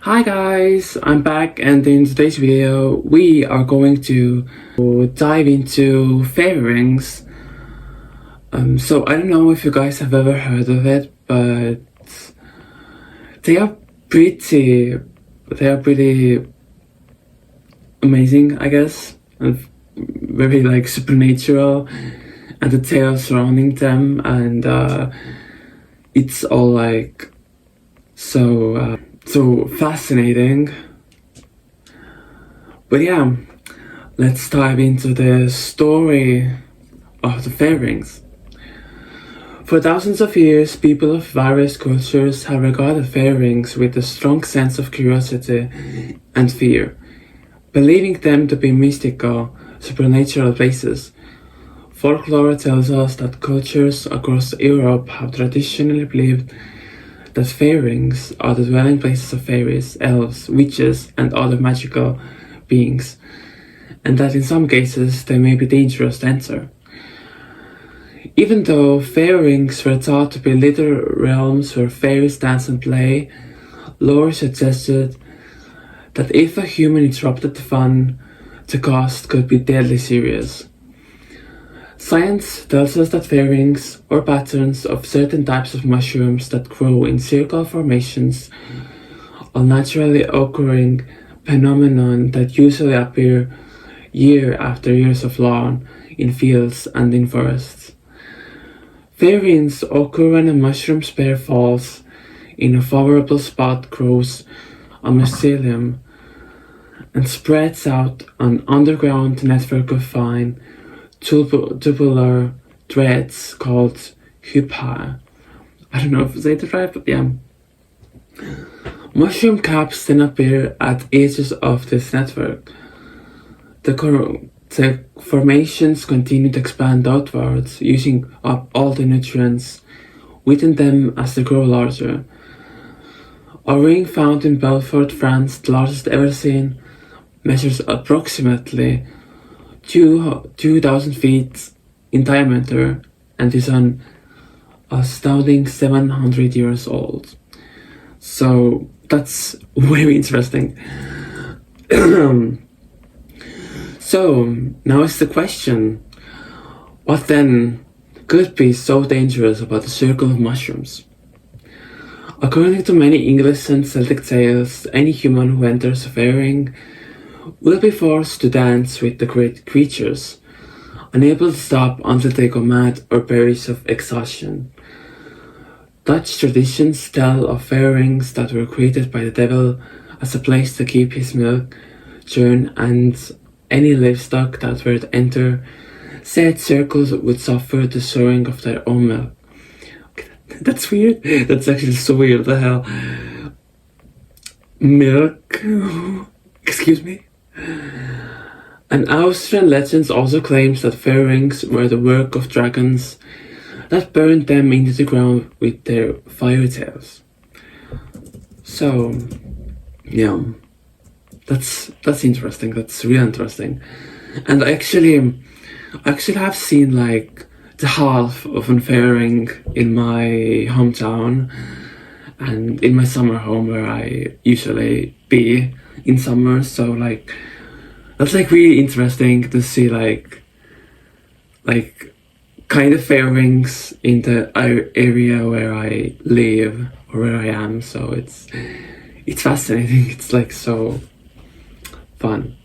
Hi guys, I'm back and in today's video we are going to dive into fairy rings. So I don't know if you guys have ever heard of it, but they are pretty amazing, I guess, and very like supernatural, and the tale surrounding them, and it's all like so fascinating. But yeah, let's dive into the story of the fairy rings. For thousands of years, people of various cultures have regarded fairy rings with a strong sense of curiosity and fear, believing them to be mystical, supernatural places. Folklore tells us that cultures across Europe have traditionally believed that fairy rings are the dwelling places of fairies, elves, witches, and other magical beings, and that in some cases they may be dangerous to enter. Even though fairy rings were thought to be little realms where fairies dance and play, lore suggested that if a human interrupted the fun, the cost could be deadly serious. Science tells us that fairy rings, or patterns of certain types of mushrooms that grow in circular formations, are naturally occurring phenomenon that usually appear year after years of lawn in fields and in forests. Fairy rings occur when a mushroom spore falls in a favorable spot, grows a mycelium, and spreads out an underground network of fine tubular threads called hupa. I don't know if I say it right, but yeah. Mushroom caps then appear at edges of this network. The formations continue to expand outwards, using up all the nutrients within them as they grow larger. A ring found in Belfort, France, the largest ever seen, measures approximately 2,000 feet in diameter and is an astounding 700 years old. So that's very interesting. So now is the question, what then could be so dangerous about the circle of mushrooms? According to many English and Celtic tales, any human who enters a fairy ring will be forced to dance with the great creatures, unable to stop until they go mad or perish of exhaustion. Dutch traditions tell of fairy rings that were created by the devil as a place to keep his milk, churn, and any livestock that were to enter said circles would suffer the souring of their own milk. That's weird. That's actually so weird. What the hell? Milk? Excuse me? An Austrian legend also claims that fairy rings were the work of dragons that burned them into the ground with their fiery tails. So, yeah, that's interesting. That's really interesting. And I actually have seen like the half of a fairy ring in my hometown and in my summer home where I usually be in summer. So like that's like really interesting to see like kind of fairy rings in the area where I live or where I am. So it's fascinating. It's like so fun.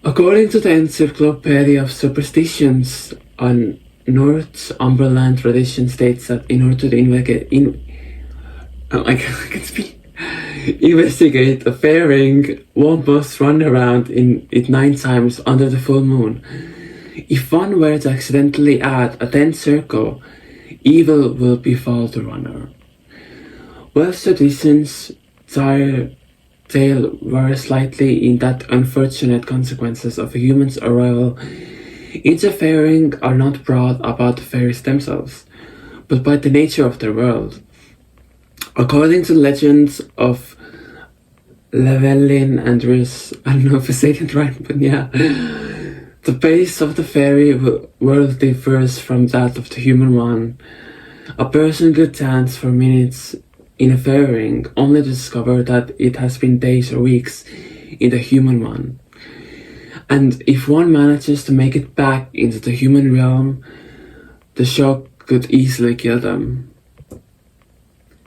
According to the Encyclopedia of Superstitions, a Northumberland tradition states that in order to investigate a fairy ring, one must run around in it 9 times under the full moon. If one were to accidentally add a 10th circle, evil will befall the runner. Welsh traditions tale vary slightly in that unfortunate consequences of a human's arrival into a fairy ring are not brought about the fairies themselves, but by the nature of their world. According to legends of Llewellyn and Rhys, I don't know if I said it right, but yeah, the pace of the fairy world differs from that of the human one. A person could dance for minutes in a fairy ring, only to discover that it has been days or weeks in the human one. And if one manages to make it back into the human realm, the shock could easily kill them.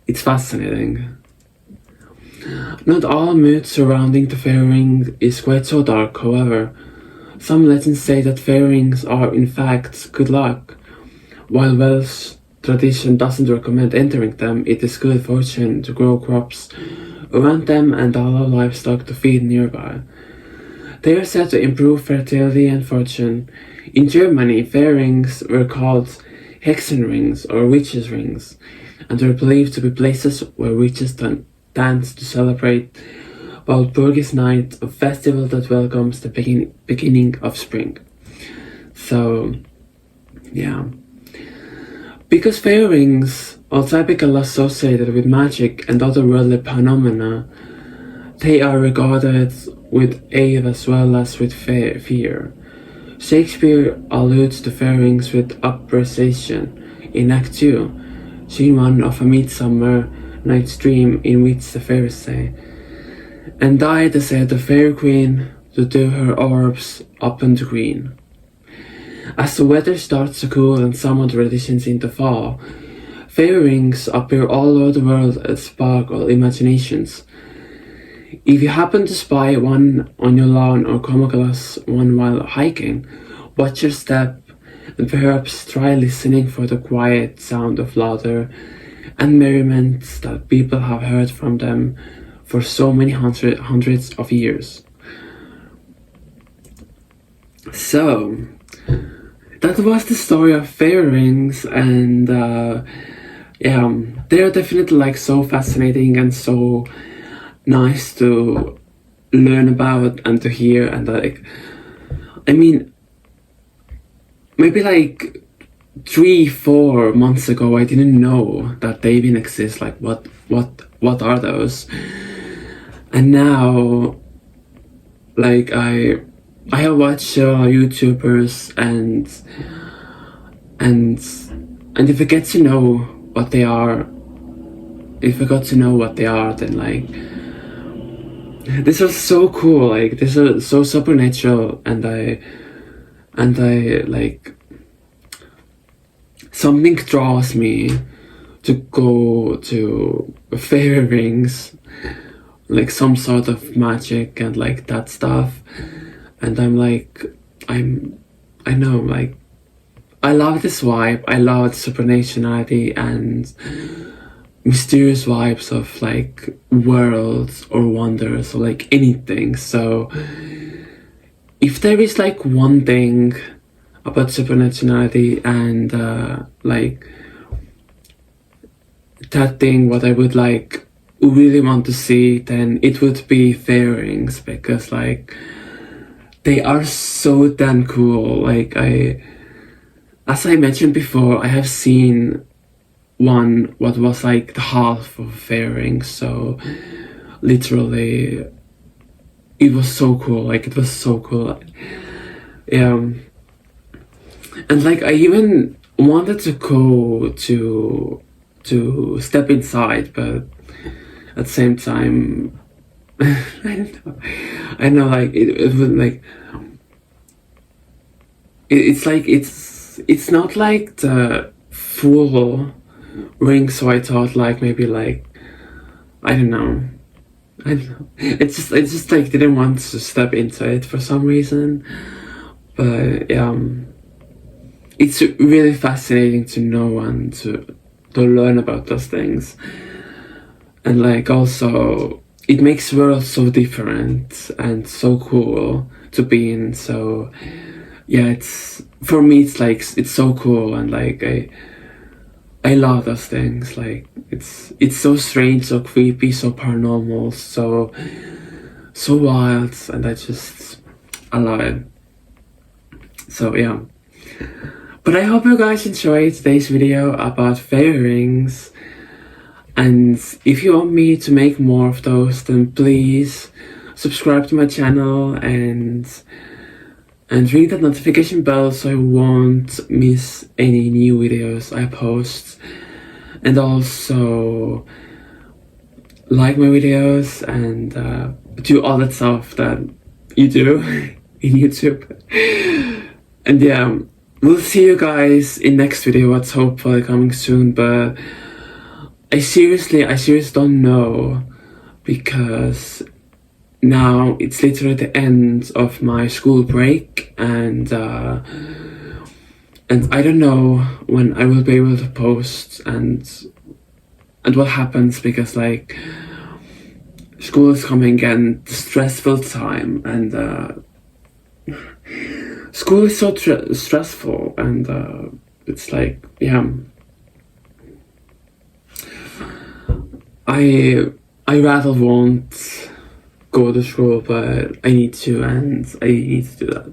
It's fascinating. Not all myths surrounding the fairy ring is quite so dark, however. Some legends say that fairy rings are in fact good luck. While Welsh tradition doesn't recommend entering them, it is good fortune to grow crops around them and allow livestock to feed nearby. They are said to improve fertility and fortune. In Germany, fairy rings were called Hexenrings or witches' rings, and were believed to be places where witches dance to celebrate Walpurgis Night, a festival that welcomes the beginning of spring. So, yeah. Because fairy rings are typically associated with magic and otherworldly phenomena, they are regarded with awe as well as with fear. Shakespeare alludes to fairy rings with appreciation in Act 2, scene 1 of A Midsummer Night's Dream, in which the fairies say, "And I desired the fair queen to do her orbs upon the green." As the weather starts to cool and summer transitions into fall, fairy rings appear all over the world and sparkle imaginations. If you happen to spy one on your lawn or come across one while hiking, watch your step and perhaps try listening for the quiet sound of laughter and merriment that people have heard from them for so many hundreds of years. So, that was the story of fairy rings, and yeah, they're definitely like so fascinating and so nice to learn about and to hear. And like, I mean, maybe like 3-4 months ago I didn't know that they even exist. Like, what are those? And now, like, I have watched YouTubers and if I get to know what they are, then like, this is so cool. Like, this is so supernatural, and I like, something draws me to go to fairy rings, like some sort of magic and like that stuff. And I'm like, I know, like, I love this vibe. I love the supernaturality and mysterious vibes of like worlds or wonders or like anything. So if there is like one thing about supernaturality and like that thing what I would like really want to see, then it would be fairy rings, because like they are so damn cool. Like, as I mentioned before, I have seen one what was like the half of a fairy ring, so literally it was so cool. Like, it was so cool. Yeah. And like, I even wanted to go to step inside, but at the same time, I know, like, it would like, it's like, it's not like the full ring, so I thought like maybe like, I don't know, it's just like didn't want to step into it for some reason. But yeah, it's really fascinating to know and to learn about those things. And like, also, it makes the world so different and so cool to be in. So yeah, it's, for me, it's like, it's so cool, and like I love those things. Like, it's so strange, so creepy, so paranormal, so wild, and I love it. So yeah. But I hope you guys enjoyed today's video about fairy rings. And if you want me to make more of those, then please subscribe to my channel and ring that notification bell so you won't miss any new videos I post. And also, like my videos and do all that stuff that you do in YouTube. And yeah, we'll see you guys in next video. What's hopefully coming soon, but I seriously don't know, because now it's literally the end of my school break, and I don't know when I will be able to post and what happens, because like school is coming and the stressful time, and school is so stressful, and it's like, yeah, I rather won't go to school, but I need to, and I need to do that.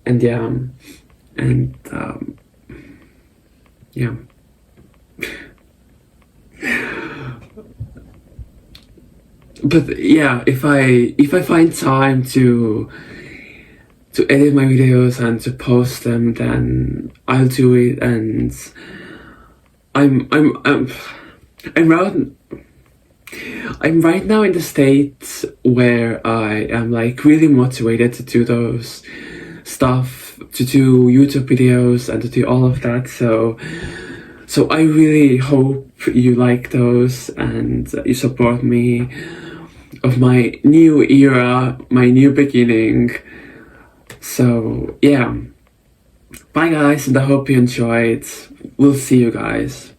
And yeah, and yeah. But yeah, if I find time to edit my videos and to post them, then I'll do it. And I'm right now in the state where I am like really motivated to do those stuff, to do YouTube videos and to do all of that. So I really hope you like those and you support me of my new era, my new beginning. So yeah, bye guys, and I hope you enjoyed. We'll see you guys.